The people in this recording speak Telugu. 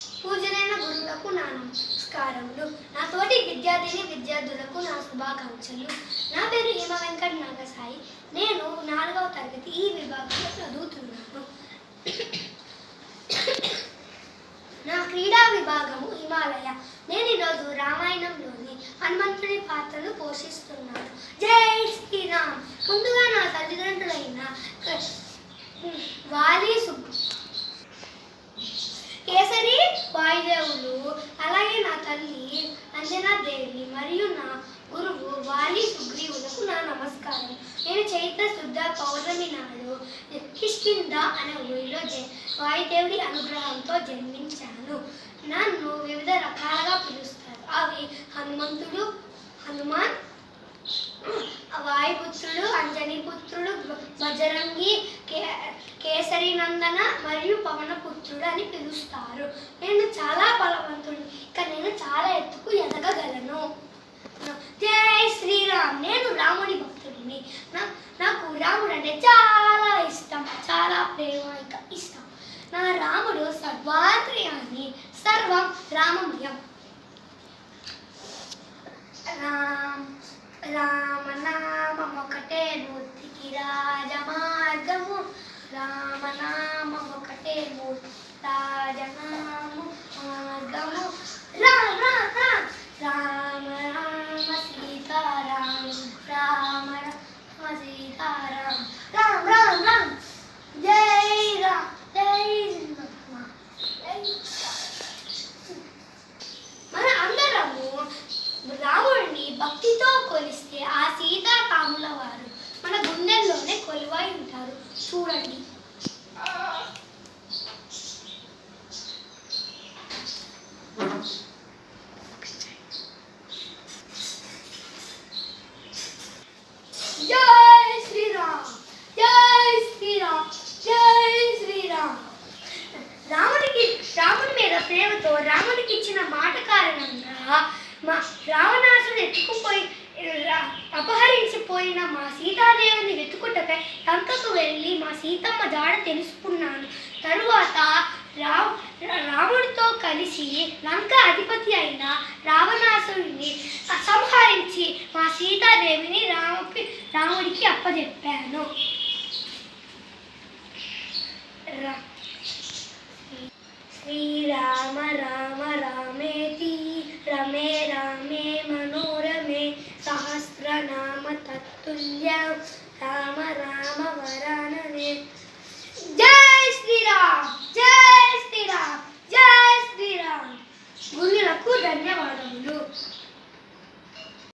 పూజనైన గురువులకు నా నమస్కారములు. నా తోటి విద్యార్థులకు నా శుభాకాంక్షలు. నా పేరు హేమ వెంకట నాగసాయి. నేను 4వ తరగతి ఈ విభాగంలో చదువుతున్నాను. నా క్రీడా విభాగము హిమాలయ. నేను ఈరోజు రామాయణంలోని హనుమంతుని పాత్రను పోషిస్తున్నాను. జై శ్రీరామ్. ముందుగా నా తల్లిదండ్రులైన వాలి కేసరి వాయుదేవులు, అలాగే నా తల్లి అంజనాదేవి మరియు నా గురువు వాలి సుగ్రీవులకు నా నమస్కారం. నేను చైత్ర శుద్ధ పౌర్ణమి నాడు కిష్కింధ అనే ఊరిలో వాయుదేవుడి అనుగ్రహంతో జన్మించాను. నన్ను వివిధ రకాలుగా పిలుస్తారు. అవి హనుమంతుడు, హనుమాన్, వాయుపుత్రుడు, అంజనీపుత్రుడు, బజరంగి, కేసరి నందన మరియు పవనపుత్రుడు అని పిలుస్తారు. నేను చాలా బలవంతుడు, కానీ నేను చాలా ఎత్తుకు ఎదగగలను. జై శ్రీరామ్. నేను రాముడి భక్తుడిని. నాకు రాముడు అంటే చాలా ఇష్టం, చాలా ప్రేమ, ఇష్టం. నా రాముడు సర్వాంతర్యామి, సర్వం రామమయం. రామనామం ఒకటే మూర్తికి రాజమార్గము, రామనామం ఒకటే మూర్తి రాజనాము మార్గము. రామ రామ రామ రామ సీతారామ, రామ రామ సీతారామ, రామ రామ రామ. జై రామ్, జై రామ్. మన అందరము రాముడిని భక్తితో కొలిస్తే ఆ సీతారాముల వారు మన గుండెల్లోనే కొలువై ఉంటారు. చూడండి. జై శ్రీరామ్, జై శ్రీరామ్, జై శ్రీరామ్. రాముడి మీద ప్రేమతో రాముడికి ఇచ్చిన మాట కారణంగా రావణాసుడు అపహరించిపోయిన మా సీతాదేవిని వెతుకుటకై లంకకు వెళ్ళి మా సీతమ్మ జాడ తెలుసుకున్నాను. తరువాత రాముడితో కలిసి లంక అధిపతి అయిన రావణాసుడిని సంహరించి మా సీతాదేవిని రాముడికి అప్పజెప్పాను. శ్రీరామ రామ రామేతి రమే రామే మనోరమే సహస్రనామ తత్తుల్యం రామ రామ వరాననే. జై శ్రీరామ్, జై శ్రీరామ్, జై శ్రీరామ్. గురువులకు ధన్యవాదములు.